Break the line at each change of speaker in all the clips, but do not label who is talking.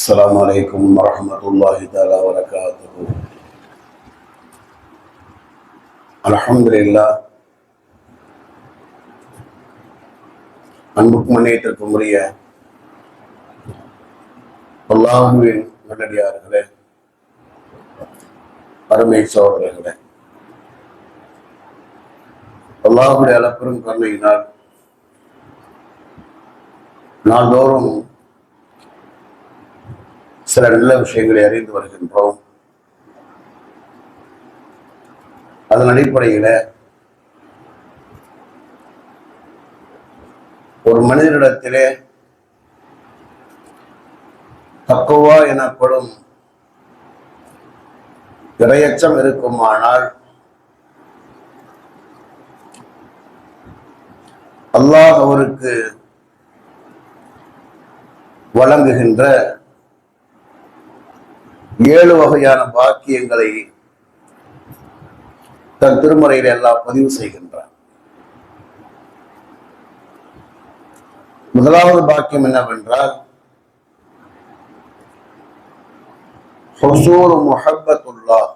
السلام عليكم ورحمة الله تعالى وبركاته. الحمد لله. அன்புக்கும் மன்னியத்திற்கும் உரிய அல்லாஹ்வின் நல்லடியார்களே, அருமை சகோதரர்களே, அல்லாஹ்வுடைய அளப்பெரும் கருணையினால் நாள்தோறும் சில நல்ல விஷயங்களை அறிந்து வருகின்றோம். அதன் அடிப்படையில ஒரு மனிதனிடத்திலே தக்குவா எனப்படும் இரையச்சம் இருக்குமானால் அல்லாஹ் அவருக்கு வழங்குகின்ற 7 வகையான பாக்கியங்களை தன் திருமறையில் எல்லாம் பதிவு செய்கின்றார். முதலாவது பாக்கியம் என்னவென்றால் ஹுசூல் முஹப்பத்துல்லாஹ்,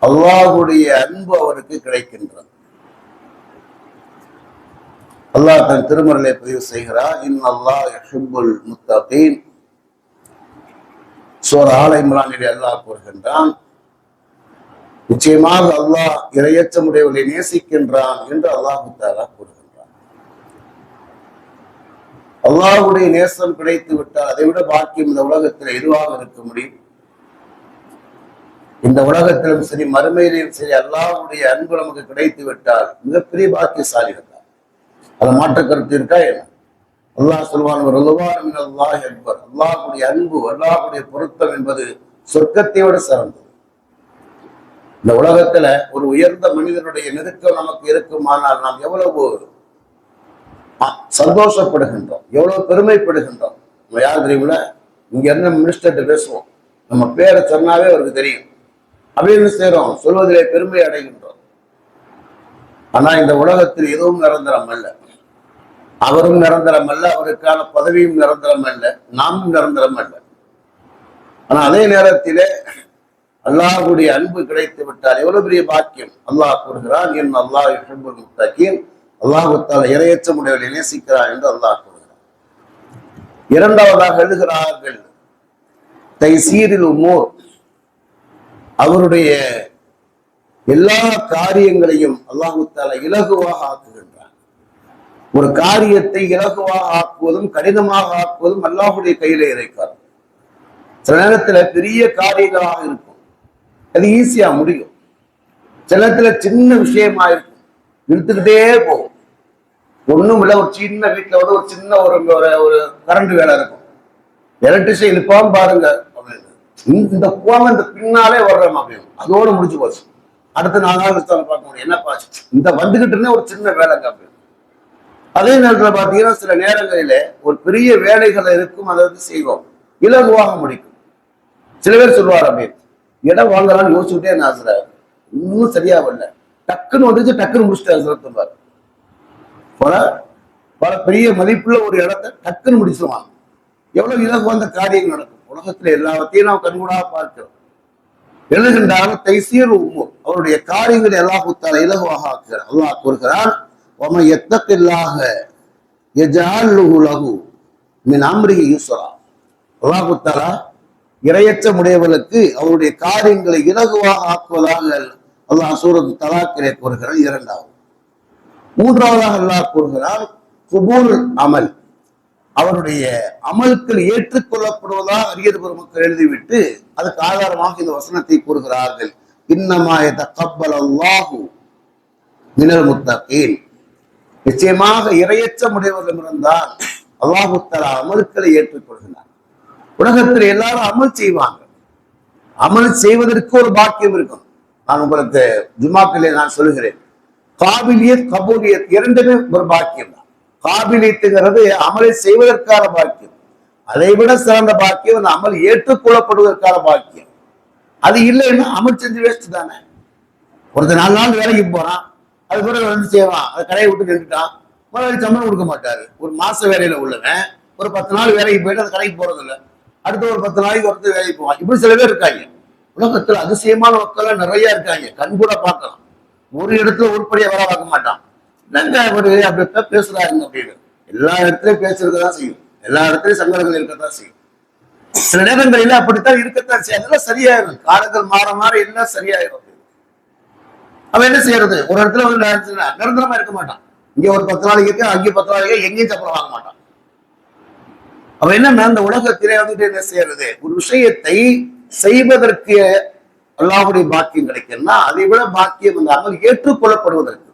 அல்லாஹ்வுடைய அன்பு அவருக்கு கிடைக்கின்றது. அல்லாஹ் தன் திருமறையை பதிவு செய்கிறார். இன்னல்லாஹ் யுஹிப்புல் முத்தகீன். சூரா ஆல இம்ரானிலே அல்லாஹ் கூறுகின்றான், நிச்சயமாக அல்லாஹ் இரையச்சமுடையவர்களை நேசிக்கின்றான் என்று அல்லாஹ் தஆலா கூறுகின்றான். அல்லாஹ்வுடைய நேசம் கிடைத்து விட்டால் அதை விட பாக்கியம் இந்த உலகத்தில் எதுவாக இருக்க முடியும்? இந்த உலகத்திலும் சரி மறுமையிலும் சரி அல்லாஹ்வுடைய அன்பு நமக்கு கிடைத்து விட்டால் மிகப்பெரிய பாக்கியசாலிகள் தான். அதை மாற்ற கருத்து இருக்கா? என்ன அல்லாஹ் சொல்வான், அல்லாஹ்வுடைய அன்பு, அல்லாஹ்வுடைய பொருத்தம் என்பது சொர்க்கத்தை விட சிறந்தது. இந்த உலகத்துல ஒரு உயர்ந்த மனிதனுடைய நெருக்கம் நமக்கு இருக்குமானால் நாம் எவ்வளவு சந்தோஷப்படுகின்றோம், எவ்வளவு பெருமைப்படுகின்றோம். நம்ம யார் தெரியுமில்ல, இங்க இருந்து மினிஸ்டர்கிட்ட பேசுவோம், நம்ம பேரை சொன்னாவே அவருக்கு தெரியும், அப்படின்னு செய்யறோம், சொல்வதிலே பெருமை அடைகின்றோம். ஆனா இந்த உலகத்தில் எதுவும் நிரந்தரம் அல்ல. அவரும் நிரந்தரம் அல்ல, அவருக்கான பதவியும் நிரந்தரம் அல்ல, நாமும் நிரந்தரம் அல்ல. ஆனா அதே நேரத்திலே அல்லாஹ்வுடைய அன்பு கிடைத்து விட்டால் எவ்வளவு பெரிய பாக்கியம். அல்லாஹ் கூறுகிறான், என் அல்லாஹ் யுஹிப்புல் முத்தகீன், அல்லாஹ் தஆலா இரையச்சமுடையவர்களை நேசிக்கிறார் என்று அல்லாஹ் கூறுகிறார். இரண்டாவதாக எழுதுகிறார்கள், தைசீரில் உமூர், அவருடைய எல்லா காரியங்களையும் அல்லாஹ் தஆலா இலகுவாக ஆக்குகின்றார். ஒரு காரியத்தை இலகுவாக ஆக்குவதும் கடினமாக ஆக்குவதும் அல்லாஹ்வுடைய கையிலே இருக்கிறது. சில நேரத்துல பெரிய காரியங்களாக இருக்கும், அது ஈஸியா முடியும். சில நேரத்துல சின்ன விஷயமா இருக்கும், இழுத்துக்கிட்டே போகும். ஒண்ணும் இல்ல, ஒரு சின்ன வீட்டுல வந்து ஒரு சின்ன ஒரு கரண்ட் வேலை இருக்கும், எலக்ட்ரிஷியன் இழுப்பாம பாருங்க அப்படின்னு, இந்த போன இந்த பின்னாலே வர்றோம் அப்படின்னு, அதோட முடிச்சு போச்சு. அடுத்த 4 நாள் பார்க்க முடியும், என்னப்பா இந்த வந்துகிட்டு இருந்தே ஒரு சின்ன வேலைங்க அப்படின்னு. அதே நேரத்தில் பார்த்தீங்கன்னா சில நேரங்களிலே ஒரு பெரிய வேலைகள் இருக்கும், அதை வந்து செய்வோம், இலகுவாக முடிக்கும். சில பேர் சொல்லுவார், அப்படின்னு இடம் வாங்கலாம்னு யோசிச்சுட்டே நான் சார் இன்னும் சரியா வரல, டக்குன்னு வந்துச்சு, டக்குன்னு முடிச்சுட்டு சொல்லுவார். பல பெரிய மதிப்புள்ள ஒரு இடத்தை டக்குன்னு முடிச்சுவாங்க. எவ்வளவு இலகுவான காரியங்கள் நடக்கும் உலகத்துல, எல்லாத்தையும் நாம் கண்கூடாக பார்க்கிறோம். எழுதுகின்றாலும் தைசீர் உம்மு, அவருடைய காரியங்களை அல்லாஹ் தஆலா இலகுவாக ஆக்குகிறார். அல்லாஹ் கூறுகிறான், وَمَنْ يَتَّقِ اللَّهَ يَجْعَلْ لَهُ مِنْ أَمْرِهِ يُسْرًا. அல்லாஹ் தஆலா இரையச்சமுடையவர்களுக்கு அவருடைய காரியங்களை இலகுவாக ஆக்குவதாக அல்லாஹ் சூரத் தலாக்கிலே கூறுகிறார். இரண்டாவது. மூன்றாவதாக அல்லாஹ் கூறுகிறார், குபூல் அமல், அவருடைய அமல்கள் ஏற்றுக்கொள்ளப்படுவதாக அரியது பெருமக்கள் எழுதிவிட்டு அதுக்கு ஆதாரமாக இந்த வசனத்தை கூறுகிறார்கள், இன்னமா யதகப்பல் அல்லாஹு மினல் முத்தகீன். நிச்சயமாக இரையச்சமுடையவர்கள் இருந்தால் அல்லாஹ் தஆலா அமல்களை ஏற்றுக்கொள்கிறார். உலகத்தில் எல்லாரும் அமல் செய்வாங்க, அமல் செய்வதற்கு ஒரு பாக்கியம் இருக்கும். நான் உங்களுக்கு ஜுமாக்கிலே நான் சொல்கிறேன், காபிலியத் கபூலியத் இரண்டுமே ஒரு பாக்கியம் தான். காபிலியத்துங்கிறது அமலை செய்வதற்கான பாக்கியம், அதை விட சிறந்த பாக்கியம் அந்த அமல் ஏற்றுக்கொள்ளப்படுவதற்கான பாக்கியம். அது இல்லைன்னா அமல் செஞ்சு வேஸ்ட் தானே. ஒருத்தர் 4 நாள் வேலைக்கு போறான், அது பிறகு வந்து செய்வான், அதை கடையை விட்டு நின்றுட்டான், முதலாளி சம்பளம் கொடுக்க மாட்டாரு. ஒரு மாச வேலையில உள்ளவன் ஒரு 10 நாள் வேலைக்கு போயிட்டு அந்த கடைக்கு போறது இல்லை, அடுத்த ஒரு 10 நாளைக்கு ஒருத்தர் வேலைக்கு போவான். இப்படி சில பேர் இருக்காங்க. உலகத்துல அதிசயமான மக்கள் நிறைய இருக்காங்க, கண் கூட பார்க்கலாம். ஒரு இடத்துல உருப்படியா வேலை பார்க்க மாட்டான். என்னங்க அவரு அப்படி பேசுறாருங்க அப்படின்னு. எல்லா இடத்துலயும் பேசுறதுதான் செய்யும், எல்லா இடத்துலயும் சங்கடங்கள் இருக்கத்தான் செய்யும். சில நேரங்களில அப்படித்தான் இருக்கத்தான் செய்யும். அதெல்லாம் சரியாயிரும், காலங்கள் மாற மாற எல்லாம் சரியாயிரும். அவன் என்ன செய்யறது, ஒரு இடத்துல வந்து நிரந்தரமா இருக்க மாட்டான். இங்க ஒரு 10 நாளைக்கு இருக்கு, அங்கே 10 நாளைக்கு எங்கேயும் சம்பளம் வாங்க மாட்டான். அவன் என்ன அந்த உலகத்திலே வந்துட்டு என்ன செய்யறது, ஒரு விஷயத்தை செய்வதற்கு அல்லாஹ்வுடைய பாக்கியம் கிடைக்கும்னா அதை விட பாக்கியம் அந்த அமல் ஏற்றுக்கொள்ளப்படுவதற்கு.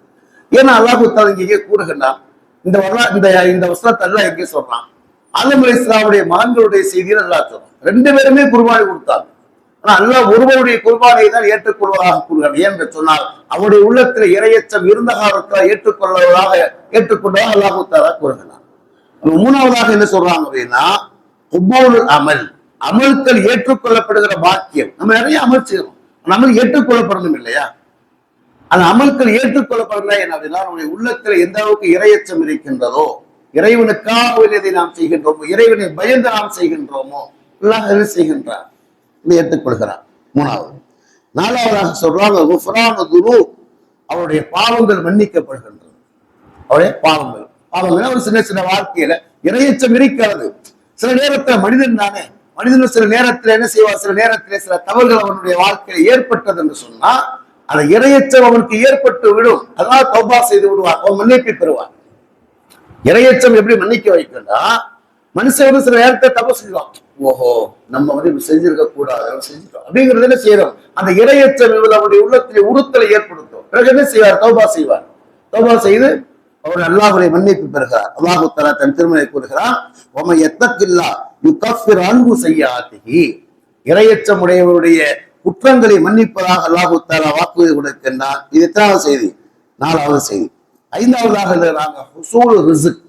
ஏன்னா அல்லாஹ் தஆலா இங்கே கூறுகின்றான், இந்த வசனத்தை அல்லாஹ் எங்கே சொல்றான், ஆதம் அலைஹிஸ்ஸலாமுடைய மகன்களுடைய செய்தியில் அல்லாஹ் சொல்றான். 2 பேருமே குர்பானி கொடுத்தாங்க. ஆனா அல்லாஹ் ஒருவருடைய குர்பானை தான் ஏற்றுக்கொள்வதாக கூறுகிறான். ஏன் சொன்னால் அவருடைய உள்ளத்துல இரையச்சம் இருந்த காலத்துல ஏற்றுக்கொண்டதாக அல்லாஹ் தஆலா கூறுகிறான். மூணாவதாக என்ன சொல்றாங்க அப்படின்னா, அமல், அமல்கள் ஏற்றுக்கொள்ளப்படுகிற பாக்கியம். நம்ம நிறைய அமல் செய்யறோம், அமல் ஏற்றுக்கொள்ளப்படணும் இல்லையா? அந்த அமல்கள் ஏற்றுக்கொள்ளப்படல என்ன அப்படின்னா, நம்முடைய உள்ளத்துல எந்த அளவுக்கு இரையச்சம் இருக்கின்றதோ, இறைவனுக்காக எதை நாம் செய்கின்றோமோ, இறைவனை பயந்து நாம் செய்கின்றோமோ, எல்லாம் செய்கின்றார், ஏற்றுக்கொள்கிறார். மூணாவது. நாலாவதாக சொல்றாங்க, அவருடைய பாவங்கள் மன்னிக்கப்படுகின்றது. அவருடைய பாவங்கள் ஒரு சின்ன சின்ன வாழ்க்கையில இரையச்சம் இருக்கிறது. சில நேரத்துல மனிதன் தானே, மனிதன் சில நேரத்துல என்ன செய்வார், சில நேரத்திலே சில தவறுகள் அவனுடைய வாழ்க்கையில ஏற்பட்டது என்று சொன்னா அந்த இரையச்சம் அவனுக்கு ஏற்பட்டு விடும். அதனால தௌபா செய்து விடுவார், அவன் மன்னிப்பை பெறுவார். இரையச்சம் எப்படி மன்னிக்க வைக்கணும்னா, மனுஷன் சில நேரத்தை தப்பு செய்வான், ஓஹோ நம்ம வந்து செஞ்சிருக்க கூடாது, செஞ்சிட்டோம் அப்படிங்கிறது என்ன செய்யறோம், அந்த இரையச்சம் அவருடைய உள்ளத்திலே உறுத்தலை ஏற்படுத்தும். பிறகு என்ன செய்வார், தௌபா செய்வார். தௌபா செய்து அவர் அல்லாஹ்வுடைய மன்னிப்பு பெறுகிறார். அல்லாஹ் தஆலா தன் திருமலை கூறுகிறான், வம யத்தகில்லா யுகஃபிர் அன்ஹு ஸய்யிஆத்திஹி, இரையச்சம் உடையவருடைய குற்றங்களை மன்னிப்பதாக அல்லாஹ் தஆலா வாக்குறுதி கொடுக்கின்றான். இது எத்தனாவது செய்தி, 4வது செய்தி. 5வதாக ஹுசூல் ரிஸ்க்,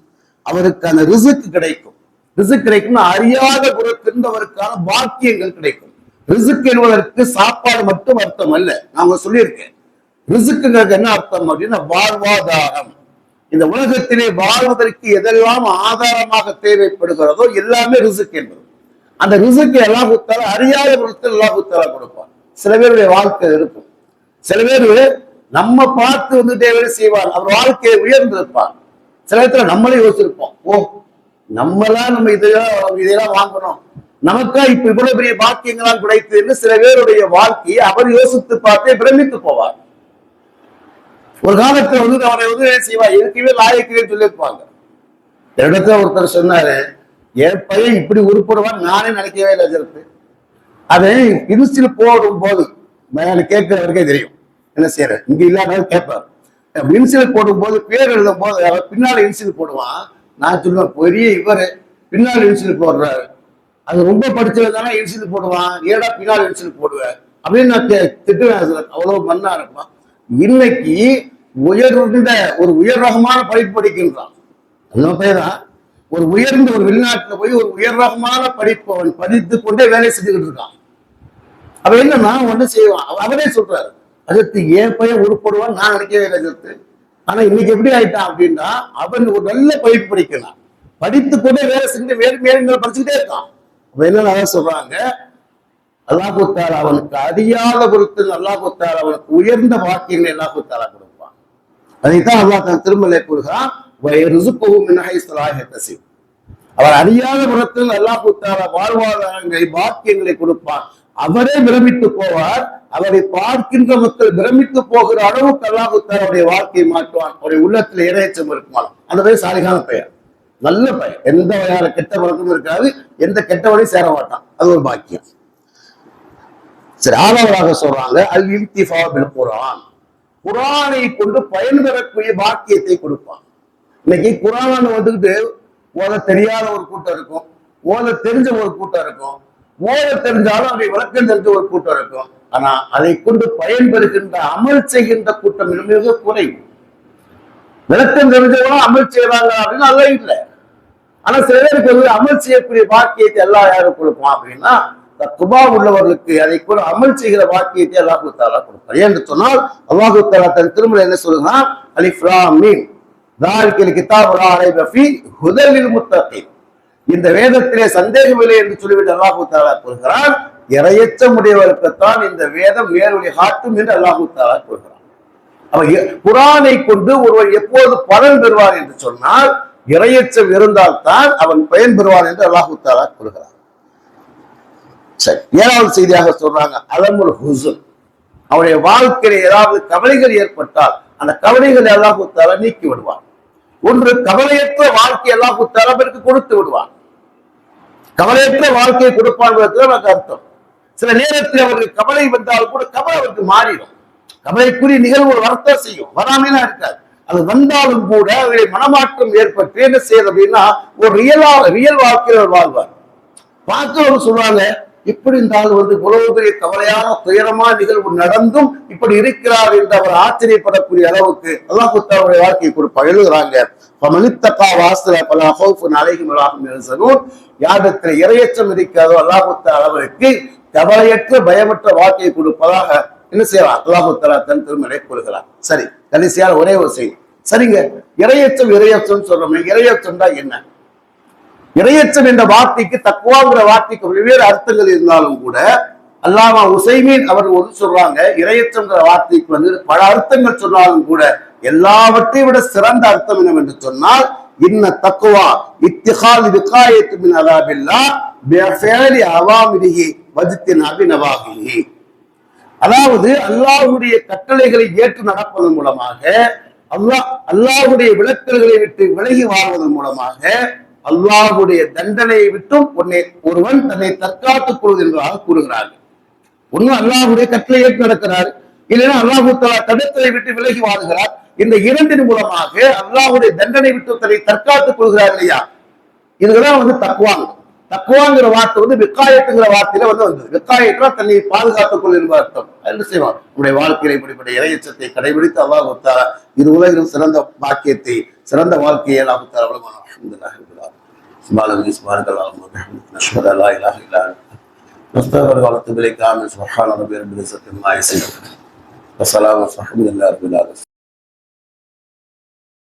அவருக்கு அந்த ரிஸ்க் கிடைக்கும். ரிஸ்க் கிடைக்கும்னா அறியாத புறத்திருந்தவருக்கான பாக்கியங்கள் கிடைக்கும். ரிஸ்க் என்பதற்கு சாப்பாடு மட்டும் அர்த்தம் அல்ல, நாங்க சொல்லியிருக்கேன். ரிஸ்க்குங்கிறது என்ன அர்த்தம் அப்படின்னா வாழ்வாதாரம். இந்த உலகத்திலே வாழ்வதற்கு எதெல்லாம் ஆதாரமாக தேவைப்படுகிறதோ எல்லாமே ரிஸ்க் என்பது. அந்த ரிஸ்க் அல்லாஹ் தஆலா அறியாத பொருட்கள் அல்லாஹ் தஆலா கொடுப்பான். சில பேருடைய வாழ்க்கை இருக்கும், சில பேர் நம்ம பார்த்து வந்துட்டே வேலை செய்வார், அவர் வாழ்க்கையை உயர்ந்திருப்பார். சில இடத்துல நம்மளே யோசிச்சிருப்போம், ஓ நம்ம இதெல்லாம் வாங்கணும், நமக்கா இப்ப இவ்வளவு பெரிய பாக்கியங்களால் கிடைத்தது என்று சில பேருடைய வாழ்க்கையை அவர் யோசித்து பார்த்தே பிரமித்து போவார். ஒரு காலத்துல வந்து அவரை வந்து செய்வார், இருக்கவே லாயக்கவே சொல்லியிருப்பாங்க. இடத்துல ஒருத்தர் சொன்னாரு, என் பையன் இப்படி உருப்படுவான் நானே நினைக்கவே இல்லை. அதற்கு அதை இன்சில் போடும் போது கேட்கிறவருக்கே தெரியும் என்ன செய்யற, இங்க இல்லாத கேட்பார். இன்சில் போடும் போது பேர் எழுதும் போது அவர் பின்னால இன்சில் போடுவான். நான் சொல்லுவேன், பெரிய இவரு பின்னால் இன்சில் போடுறாரு, அது ரொம்ப படிச்சது தானே இன்சில் போடுவான், ஏடா பின்னால் இன்சில் போடுவேன் அப்படின்னு நான் திட்டுவேன். அவ்வளவு மண்ணா இருப்பான். இன்னைக்கு உயர்ந்த ஒரு உயர் ரகமான படிப்பு படிக்கின்றான். தான் ஒரு உயர்ந்த ஒரு வெளிநாட்டுல போய் ஒரு உயர் ரகமான படிப்பு அவன் படித்து கொண்டே வேலை செஞ்சுக்கிட்டு இருக்கான். அவ என்னன்னா ஒண்ணு செய்வான், அவரே சொல்றாரு, அதற்கு என் பையன் உருப்படுவான் நான் நினைக்கவே இல்லை அதற்கு. ஆனா இன்னைக்கு எப்படி ஆயிட்டான் அப்படின்னா, அவன் ஒரு நல்ல படிப்பு படிக்கலாம், படித்து கொண்டே வேலை செஞ்சு வேறு மேலும் படிச்சுக்கிட்டே இருக்கான். அவ என்ன சொல்றாங்க, அல்லாஹ் தஆலா அவனுக்கு அறியாத பொருட்கள் அல்லாஹ் தஆலா அவனுக்கு உயர்ந்த வாக்கியங்களை அல்லாஹ் தஆலா கொடுப்பான். அதைத்தான் அல்லாஹ் தன் திருமலை கூறுகிறான், அவர் அறியாத புறத்தில் அல்லாஹ் தஆலா வாழ்வாதாரங்களை பாக்கியங்களை கொடுப்பான். அவரே பிரமித்து போவார், அவரை பார்க்கின்ற மக்கள் பிரமித்து போகிற அளவுக்கு அல்லாஹ் தஆலாவுடைய வாழ்க்கையை மாற்றுவான். அவருடைய உள்ளத்துல இரையச்சம் இருக்குமா, அந்த பெயர் சாலிகான பெயர், நல்ல பெயர், எந்த வகையான கெட்ட பழக்கமும் இருக்காது, எந்த கெட்ட வழியும் சேர மாட்டான். அது ஒரு பாக்கியம். சரி, 6வதாக சொல்றாங்க, அல் இல்திஃபா பில் குர்ஆன், குர்ஆனை கொண்டு பயன் பெறக்கூடிய பாக்கியத்தை கொடுப்பான். இன்னைக்கு குர்ஆன் வந்துகிட்டு ஓத தெரியாத ஒரு கூட்டம் இருக்கும், ஓத தெரிஞ்ச ஒரு கூட்டம் இருக்கும், ஓத தெரிஞ்சாலும் அப்படி விளக்கம் தெரிஞ்ச ஒரு கூட்டம் இருக்கும். ஆனா அதை கொண்டு பயன்பெறுகின்ற அமல் செய்கின்ற கூட்டம் மிக மிக குறைவு. விளக்கம் தெரிஞ்சவங்களும் அமல் செய்யறாங்க அப்படின்னு அல்ல இல்லை. ஆனா சில பேருக்கு வந்து அமல் செய்யக்கூடிய பாக்கியத்தை எல்லாம் யாரும் கொடுப்பான் அப்படின்னா, தக்வா உள்ளவர்களுக்கு அதை கூட அமல் செய்கிற பாக்கியத்தை அல்லாஹ் தஆலா கொடுப்பார். என்று சொன்னால் அல்லாஹ் தஆலா தன் திருமலை என்ன சொல்லுகிறான், அலிஃப் லாம் மீம் ذَلِكَ الْكِتَابُ لَا رَيْبَ فِيهِ هُدًى لِلْمُتَّقِينَ. இந்த வேதத்திலே சந்தேகமில்லை என்று சொல்லிவிட்டு அல்லாஹு தாலா கூறுகிறான், இரையச்சமுடையவருக்குத்தான் இந்த வேதம் நேர்வழி காட்டும் என்று அல்லாஹு தாலா கூறுகிறான். குரானை கொண்டு ஒருவர் எப்போது பலன் பெறுவார் என்று சொன்னால் இரையச்சம் இருந்தால்தான் அவன் பயன் பெறுவான் என்று அல்லாஹு தாலா கூறுகிறான். சரி, 7வது செய்தியாக சொல்றாங்க அலமுல் ஹுஸ்ன். அவருடைய வாழ்க்கையில ஏதாவது கவலைகள் ஏற்பட்டால் அந்த கவலைகளை அல்லாஹு தாலா நீக்கி விடுவான். ஒன்று, கவலையற்ற வாழ்க்கை அல்லாஹு தாலா அவருக்கு கொடுத்து விடுவான். கவலையற்ற வாழ்க்கையை கொடுப்பான் நமக்கு அர்த்தம். சில நேரத்தில் அவருக்கு கவலை வந்தால் கூட கவலை அவருக்கு மாறிடும். கவலைக்குரிய நிகழ்வு வரத்தான் செய்யும், வராமலாம் இருக்காது. அது வந்தாலும் கூட அவருடைய மனமாற்றம் ஏற்பட்டு என்ன செய்யுது அப்படின்னா ஒரு ரியல் வாழ்க்கையில் அவர் வாழ்வார். பார்க்கிறவங்க சொல்றாங்க, இப்படி இந்த ஆள் இவ்வளவு பெரிய கவலையான துயரமான நிகழ்வு நடந்தும் இப்படி இருக்கிறார் என்று அவர் ஆச்சரியப்படக்கூடிய அளவுக்கு அல்லாஹ் அவருடைய வாழ்க்கையை கொடுப்பார். எழுதுறாங்க, யாரிடத்தில் இரையச்சம் இருக்காதோ அல்லாஹ் அவருக்கு கவலையற்ற பயமற்ற வாழ்க்கையை கொடுப்பதாக என்ன செய்யலாம் அல்லாஹ் தன் திருமலை கூறுகிறார். சரி, கடைசியான ஒரே ஒரு செய்தி. சரிங்க, இரையச்சம் சொல்றோம். இரையச்சம் தான் என்ன? இரையச்சம் என்ற வார்த்தைக்கு தக்குவாங்கிற வார்த்தைக்கு வெவ்வேறு அர்த்தங்கள் இருந்தாலும் கூட அல்லாமா உசைமீன் அவர்கள் சொல்றாங்க, இரையச்சம்ங்கிற வார்த்தைக்கு பல அர்த்தங்கள் சொன்னாலும் கூட எல்லாவற்றையும் விட சிறந்த அர்த்தம் என்னவென்று சொன்னால், இன்ன தக்குவா இத்திஹால் விகாயத்து மின் அதாபில்லாஹ் பிஃஅலி அவாமிரிஹி வஜ்தினாபி நவாஹிஹி. அதாவது அல்லாஹ்வுடைய கட்டளைகளை ஏற்று நடப்பதன் மூலமாக, அல்லாஹ்வுடைய விளக்கல்களை விட்டு விலகி வாழ்வதன் மூலமாக அல்லாஹ்வுடைய தண்டனையை விட்டும் ஒருவன் தன்னை தற்காத்துக் கொள்வது என்பதாக கூறுகிறார்கள். ஒன்னும் அல்லாஹ்வுடைய கட்டளை ஏற்று நடக்கிறார், இல்லைன்னா அல்லாஹு தஆலா தடுத்தலை விட்டு விலகி வாழ்கிறார். இந்த இரண்டின் மூலமாக அல்லாஹ்வுடைய தண்டனை விட்டு தன்னை தற்காத்துக் கொள்கிறார் இல்லையா? இதுதான் தக்குவாங்க. தக்குவாங்கிற வார்த்தை விக்காயத்துங்கிற வார்த்தையில வந்தது. விக்காயத்தா தன்னை பாதுகாத்துக் கொள் என்பது அர்த்தம். என்ன செய்வான்? நம்முடைய வாழ்க்கையில இப்படிப்பட்ட இறையச்சத்தை கடைபிடித்து அல்லாஹ் தஆலா இது உலகிலும் சிறந்த பாக்கியத்தை, சிறந்த வாழ்க்கையை அல்லாஹ் தஆலா வழங்குவான். அல்ஹம்துலில்லாஹ் ரப்பில் ஆலமீன்.